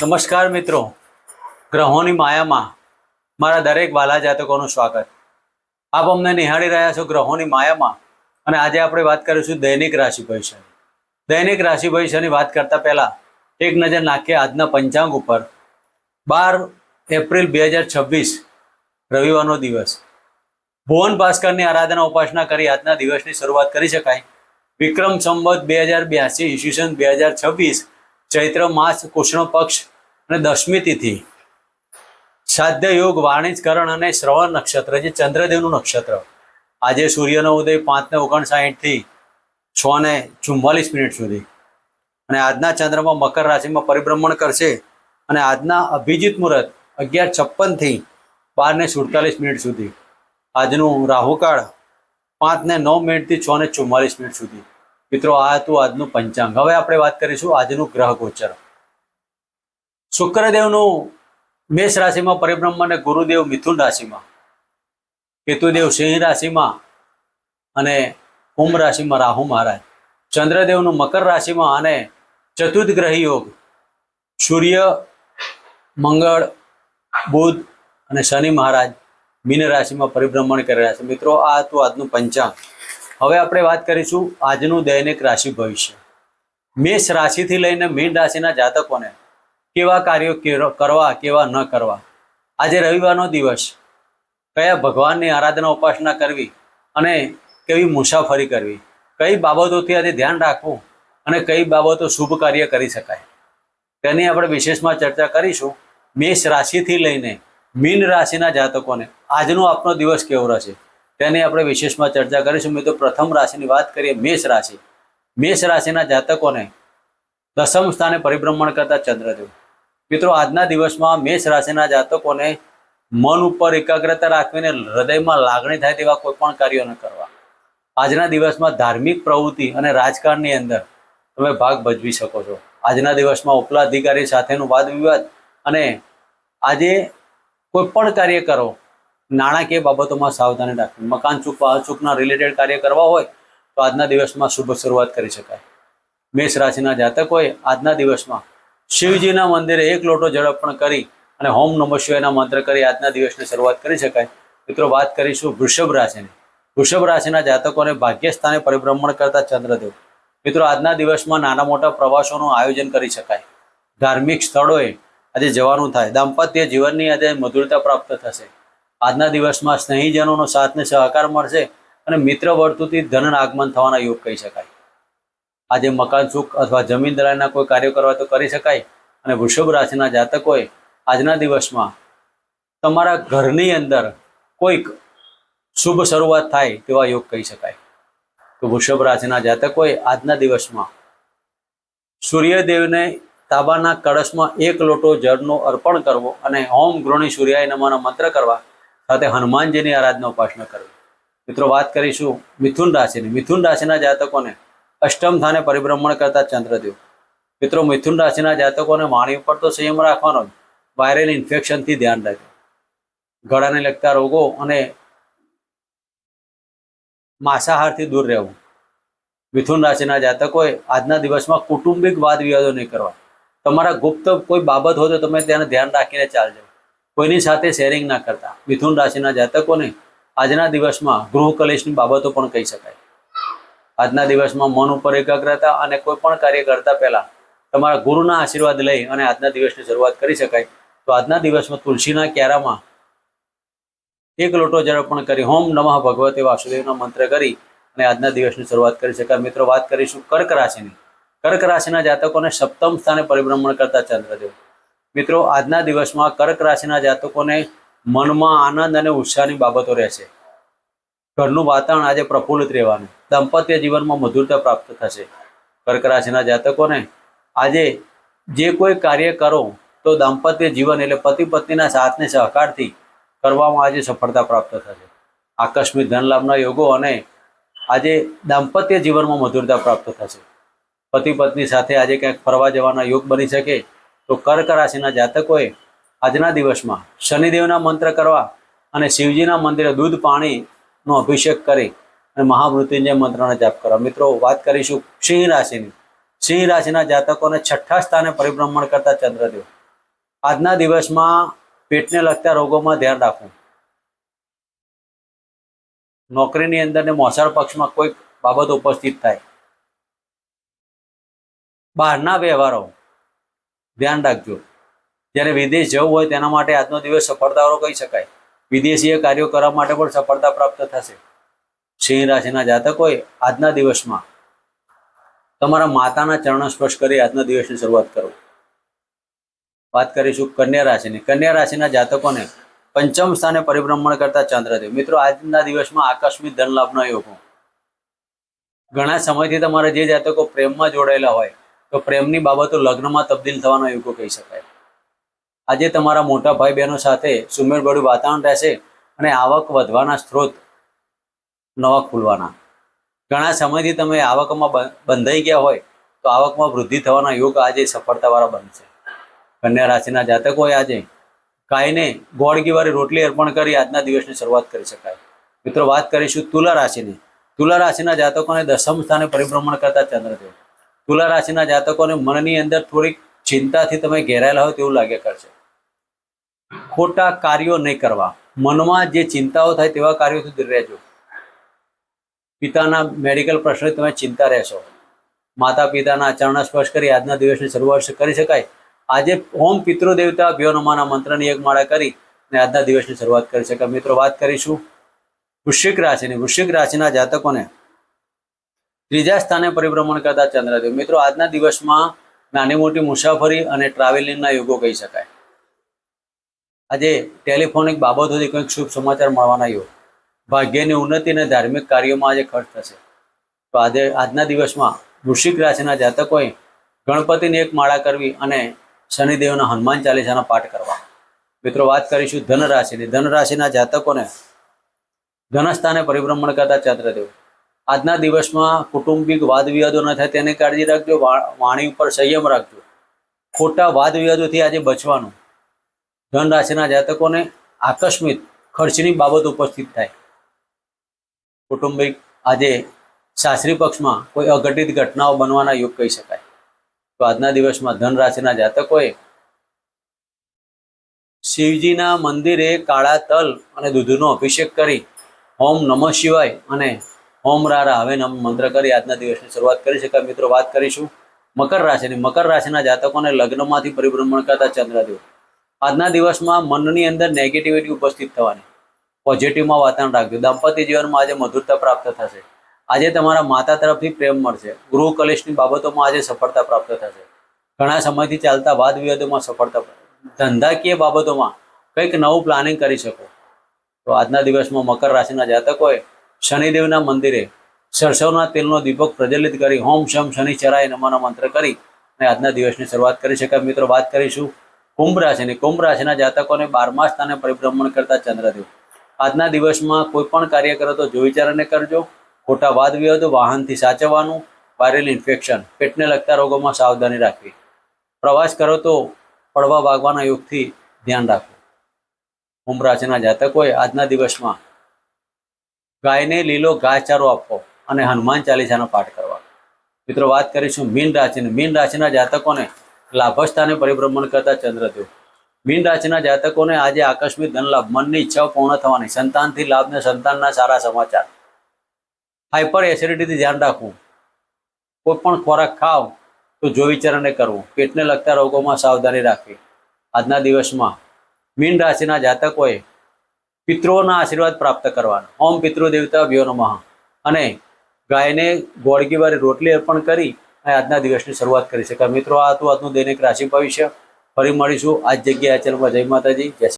નમસ્કાર મિત્રો, ગ્રહોની માયામાં મારા દરેક વાલા જાતકોનું સ્વાગત. આપ અમને નિહાળી રહ્યા છો ગ્રહોની માયામાં, અને આજે આપણે વાત કરીશું દૈનિક રાશિ ભવિષ્યની. દૈનિક રાશિ ભવિષ્યની વાત કરતા પહેલા એક નજર નાખીએ આજના પંચાંગ ઉપર. 12 એપ્રિલ 2026 રવિવારનો દિવસ. ભુવન ભાસ્કરની આરાધના ઉપાસના કરી આજના દિવસની શરૂઆત કરી શકાય. વિક્રમ સંવત 2082 ઈસવીસન 2026 ચૈત્ર માસ કૃષ્ણ પક્ષ અને 10મી તિથિ. સાધ્ય યોગ વાણિજકરણ અને શ્રવણ નક્ષત્ર, જે ચંદ્રદેવનું નક્ષત્ર. આજે સૂર્યનો ઉદય 5:59 થી 6:44 સુધી, અને આજના ચંદ્રમાં મકર રાશિમાં પરિભ્રમણ કરશે. અને આજના અભિજીત મુહૂર્ત 11:56 થી 12:47 સુધી. આજનું રાહુકાળ 5:09 થી 6:44 સુધી. મિત્રો, આ હતું આજનું પંચાંગ. હવે આપણે વાત કરીશું આજનું ગ્રહ ગોચર. શુક્રદેવનું મેષ રાશિમાં પરિભ્રમણ અને ગુરુદેવ મિથુન રાશિમાં, કેતુદેવ સિંહ રાશિમાં અને કુંભ રાશિમાં રાહુ મહારાજ. ચંદ્રદેવનું મકર રાશિમાં અને ચતુર્થ ગ્રહી યોગ સૂર્ય, મંગળ, બુધ અને શનિ મહારાજ મીન રાશિમાં પરિભ્રમણ કરી રહ્યા છે. મિત્રો, આ હતું આજનું પંચાંગ. હવે આપણે વાત કરીશું આજનું દૈનિક રાશિ ભવિષ્ય. મેષ રાશિથી લઈને મીન રાશિના જાતકોને કેવા કાર્યો કરવા, કેવા ન કરવા. આજે રવિવારનો દિવસ. કયા ભગવાનની આરાધના ઉપાસના કરવી અને કેવી મુસાફરી કરવી, કઈ બાબતોથી આજે ધ્યાન રાખવું અને કઈ બાબતો શુભ કાર્ય કરી શકાય, તેની આપણે વિશેષમાં ચર્ચા કરીશું. મેષ રાશિથી લઈને મીન રાશિના જાતકોને આજનો આપનો દિવસ કેવો રહેશે તેની આપણે વિશેષમાં ચર્ચા કરીશું. મિત્રો, પ્રથમ રાશિની વાત કરીએ, મેષ રાશિ. મેષ રાશિના જાતકોને 10મ સ્થાને પરિભ્રમણ કરતા ચંદ્રદેવ. મિત્રો, આજના દિવસમાં મેષ રાશિના જાતકોને મન ઉપર એકાગ્રતા રાખીને હૃદયમાં લાગણી થાય તેવા કોઈ પણ કાર્યો ન કરવા. આજના દિવસમાં ધાર્મિક પ્રવૃત્તિ અને રાજકારણની અંદર તમે ભાગ ભજવી શકો છો. આજના દિવસમાં ઉપલા અધિકારી સાથેનું વાદ વિવાદ, અને આજે કોઈ પણ કાર્ય કરો, નાણાકીય બાબતોમાં સાવધાની રાખવી. મકાન ચૂક, વાહન ચૂકના રિલેટેડ કાર્ય કરવા હોય તો આજના દિવસમાં શુભ શરૂઆત કરી શકાય. મેષ રાશિના જાતકોએ આજના દિવસમાં શિવજીના મંદિરે 1 લોટો જળ અર્પણ કરી અને ઓમ નમઃ શિવાયના મંત્ર કરી આજના દિવસની શરૂઆત કરી શકાય. મિત્રો, વાત કરીશું વૃષભ રાશિની. વૃષભ રાશિના જાતકોને ભાગ્ય સ્થાને પરિભ્રમણ કરતા ચંદ્રદેવ. મિત્રો, આજના દિવસમાં નાના મોટા પ્રવાસોનું આયોજન કરી શકાય. ધાર્મિક સ્થળોએ આજે જવાનું થાય. દાંપત્ય જીવનની આજે મધુરતા પ્રાપ્ત થશે. આજના દિવસમાં સ્નેહીજનોનો સાથને સહકાર મળશે અને મિત્ર વર્તુળથી ધન આગમન થવાના યોગ કહી શકાય. આજે મકાન ચૂક અથવા જમીન દલાલના કોઈ કાર્યો કરવા તો કરી શકાય. અને વૃષભ રાશિના જાતકોએ આજના દિવસમાં તમારા ઘરની અંદર કોઈક શુભ શરૂઆત થાય તેવા યોગ કહી શકાય. તો વૃષભ રાશિના જાતકોએ આજના દિવસમાં સૂર્યદેવને તાંબાના કળશમાં 1 લોટો જળનો અર્પણ કરવો અને ઓમ ગૃણી સૂર્યાય નમઃના મંત્ર કરવા સાથે હનુમાનજીની આરાધના ઉપાસના કરવી. મિત્રો, વાત કરીશું મિથુન રાશિની. મિથુન રાશિના જાતકોને 8મ સ્થાને પરિભ્રમણ કરતા ચંદ્રદેવ. મિત્રો, મિથુન રાશિના જાતકોને વાણી ઉપર તો સંયમ રાખવાનો, વાયરલ ઇન્ફેક્શનથી ધ્યાન રાખજો. ગળાને લગતા રોગો અને માંસાહારથી દૂર રહેવું. મિથુન રાશિના જાતકોએ આજના દિવસમાં કૌટુંબિક વાદ વિવાદો નહીં કરવા. તમારા ગુપ્ત કોઈ બાબત હોય તો તમે તેને ધ્યાન રાખીને ચાલજો. કોઈની સાથે શેરિંગ ના કરતા. મિથુન રાશિના જાતકોને આજના દિવસમાં ગૃહ કલેશની બાબતો પણ કહી શકાય. આજના દિવસમાં મન ઉપર એકાગ્રતા અને કોઈ પણ કાર્ય કરતા પહેલા તમારા ગુરુના આશીર્વાદ લઈ અને આજના દિવસની શરૂઆત કરી શકાય. તો આજના દિવસમાં તુલસીના ક્યારામાં 1 લોટો જળ અર્પણ કરી ઓમ નમઃ ભગવતે વાસુદેવના મંત્ર કરી અને આજના દિવસની શરૂઆત કરી શકાય. મિત્રો, વાત કરીશું કર્ક રાશિની. કર્ક રાશિના જાતકોને 7મ સ્થાને પરિભ્રમણ કરતા ચંદ્રદેવ. મિત્રો, આજના દિવસમાં કર્ક રાશિના જાતકોને મનમાં આનંદ અને ઉત્સાહની બાબતો રહેશે. ઘરનું વાતાવરણ આજે પ્રફુલ્લિત રહેવાનું. દાંપત્ય જીવનમાં મધુરતા પ્રાપ્ત થશે. કર્ક રાશિના જાતકોને આજે જે કોઈ કાર્ય કરો તો દાંપત્ય જીવન એટલે પતિ પત્નીના સાથને સહકારથી કરવામાં આજે સફળતા પ્રાપ્ત થશે. આકસ્મિક ધન લાભના યોગો અને આજે દાંપત્ય જીવનમાં મધુરતા પ્રાપ્ત થશે. પતિ પત્ની સાથે આજે ક્યાંક ફરવા જવાના યોગ બની શકે. તો કર્ક રાશિના જાતકોએ આજના દિવસમાં શનિદેવના મંત્ર કરવા અને શિવજીના મંદિરે દૂધ પાણીનો અભિષેક કરી અને મહામૃત્યુંજય મંત્રનો જાપ કરવા. મિત્રો, વાત કરીશું સિંહ રાશિની. સિંહ રાશિના જાતકોને 6ઠ્ઠા સ્થાને પરિભ્રમણ કરતા ચંદ્રદેવ. આજના દિવસમાં પેટને લગતા રોગોમાં ધ્યાન રાખવું. નોકરીની અંદર ને મોસાળ પક્ષમાં કોઈ બાબત ઉપસ્થિત થાય. બહારના વ્યવહારો ધ્યાન રાખજો. જ્યારે વિદેશ જવું હોય તેના માટે આજનો દિવસ સફળતાવાળો કહી શકાય. વિદેશીય કાર્યો કરવા માટે પણ સફળતા પ્રાપ્ત થશે. સિંહ રાશિના જાતકોએ આજના દિવસમાં તમારા માતાના ચરણ સ્પર્શ કરી આજના દિવસની શરૂઆત કરો. વાત કરીશું કન્યા રાશિની. કન્યા રાશિના જાતકોને પંચમ સ્થાને પરિભ્રમણ કરતા ચંદ્રદેવ. મિત્રો, આજના દિવસમાં આકસ્મિક ધન લાભનો યોગ. ઘણા સમયથી તમારા જે જાતકો પ્રેમમાં જોડાયેલા હોય તો પ્રેમની બાબતો લગ્નમાં તબદીલ થવાના યોગો કહી શકાય. આજે તમારા મોટા ભાઈ બહેનો સાથે સુમેળભર્યું વાતાવરણ રહેશે અને આવક વધવાના સ્ત્રોત નવા ખુલવાના. ઘણા સમયથી તમે આવકમાં બંધાઈ ગયા હોય તો આવકમાં વૃદ્ધિ થવાના યોગ આજે સફળતાવાળા બનશે. કન્યા રાશિના જાતકોએ આજે ગાયને ગોળ ઘી વાળી રોટલી અર્પણ કરી આજના દિવસની શરૂઆત કરી શકાય. મિત્રો, વાત કરીશું તુલા રાશિની. તુલા રાશિના જાતકોને દસમ સ્થાને પરિભ્રમણ કરતા ચંદ્રદેવ. તુલા રાશિના જાતકોને મનની અંદર થોડીક ચિંતાથી તમે ઘેરાયેલા હોય તેવું લાગ્યા કરશે. ખોટા કાર્યો નહીં કરવા. મનમાં જે ચિંતાઓ થાય તેવા કાર્યોથી દૂર રહેજો. પિતાના મેડિકલ પ્રશ્ને તમે ચિંતા રહેશો. માતા પિતાના ચરણ સ્પર્શ કરી આજના દિવસની શરૂઆત કરી શકાય. આજે ઓમ પિતૃદેવતા ભ્યો નમઃના મંત્રની એક માળા કરી અને આજના દિવસની શરૂઆત કરી શકાય. મિત્રો, વાત કરીશું વૃશ્ચિક રાશિની. વૃશ્ચિક રાશિના જાતકોને ત્રીજા સ્થાને પરિભ્રમણ કરતા ચંદ્રદેવ. મિત્રો, આજના દિવસમાં નાની મોટી મુસાફરી અને ટ્રાવેલિંગના યોગો કહી શકાય. આજે ટેલિફોનિક બાબતોથી કંઈક શુભ સમાચાર મળવાના યોગ. ભાગ્યની ઉન્નતિ અને ધાર્મિક કાર્યોમાં આજે ખર્ચ થશે. તો આજના દિવસમાં વૃશ્ચિક રાશિના જાતકોએ ગણપતિની એક માળા કરવી અને શનિદેવના હનુમાન ચાલીસાના પાઠ કરવા. મિત્રો, વાત કરીશું ધન રાશિની. ધન રાશિના જાતકોને ધનસ્થાને પરિભ્રમણ કરતા ચંદ્રદેવ. આજના દિવસમાં કુટુંબિક વાદ વિવાદો ન થાય તેની કાળજી રાખજો. વાણી ઉપર સંયમ રાખજો. ખોટા વાદ વિવાદોથી આજે બચવાનું. ધન રાશિના જાતકોને આકસ્મિક ખર્ચની બાબત ઉપસ્થિત થાય. કુટુંબિક આજે સાસરી પક્ષમાં કોઈ અઘટિત ઘટનાઓ બનવાના યોગ કહી શકાય. તો આજના દિવસમાં ધન રાશિના જાતકોએ શિવજીના મંદિરે કાળા તલ અને દૂધનો અભિષેક કરી ઓમ નમઃ શિવાય અને ઓમ રારા હવે નમ મંત્ર કરી આજના દિવસની શરૂઆત કરી શકાય. મિત્રો, વાત કરીશું મકર રાશિની. મકર રાશિના જાતકોને લગ્નમાંથી પરિભ્રમણ કરતા ચંદ્રદેવ. આજના દિવસમાં મનની અંદર નેગેટિવિટી ઉપસ્થિત થવાની. પોઝિટિવમાં વાતાવરણ રાખજો. દાંપત્ય જીવનમાં આજે મધુરતા પ્રાપ્ત થશે. આજે તમારા માતા તરફથી પ્રેમ મળશે. ગૃહ કલેશની બાબતોમાં આજે સફળતા પ્રાપ્ત થશે. ઘણા સમયથી ચાલતા વાદ વિવાદોમાં સફળતા. ધંધાકીય બાબતોમાં કંઈક નવું પ્લાનિંગ કરી શકો. તો આજના દિવસમાં મકર રાશિના જાતકોએ શનિદેવના મંદિરે સરસવના તેલનો દીપક પ્રજ્વલિત કરી હોમ શમ શનિચરાય નમઃના મંત્ર કરી અને આજના દિવસની શરૂઆત કરી શકાય. મિત્રો, વાત કરીશું કુંભ રાશિની. કુંભ રાશિના જાતકોને 12મા સ્થાને પરિભ્રમણ કરતા ચંદ્રદેવ. આજના દિવસમાં કોઈ પણ કાર્ય કરો તો જોઈ વિચારીને કરજો. ખોટા વાદ વિવાદો, વાહનથી સાચવવાનું, વાયરલ ઇન્ફેક્શન, પેટને લગતા રોગોમાં સાવધાની રાખવી. પ્રવાસ કરો તો પડવા ભાગવાના યોગથી ધ્યાન રાખવું. કુંભ રાશિના જાતકોએ આજના દિવસમાં ગાયને લીલો ઘાસચારો આપવો અને હનુમાન ચાલીસાનો પાઠ કરવા. મિત્રો, વાત કરીશું મીન રાશિની. મીન રાશિના જાતકોને લાભસ્થાને પરિભ્રમણ કરતા ચંદ્રદેવ. મીન રાશિના જાતકોને આજે આકસ્મિક ધન લાભ, મનની ઈચ્છાઓ પૂર્ણ થવાની, સંતાનથી લાભ ને સંતાનના સારા સમાચાર. હાઇપર એસિડિટીથી ધ્યાન રાખવું. કોઈ પણ ખોરાક ખાવ તો જોઈ વિચારીને કરવું. પેટને લગતા રોગોમાં સાવધાની રાખવી. આજના દિવસમાં મીન રાશિના જાતકોએ પિતૃઓના આશીર્વાદ પ્રાપ્ત કરવાના. ઓમ પિતૃદેવતા ભ્યો નમઃ અને ગાયને ગોળગી વાળી રોટલી અર્પણ કરી અને આજના દિવસની શરૂઆત કરી શકાય. મિત્રો, આ હતું આજનું દૈનિક રાશિ ભવિષ્ય. ફરી મળીશું આ જ જગ્યાએ. ચેનલમાં. જય માતાજી. જય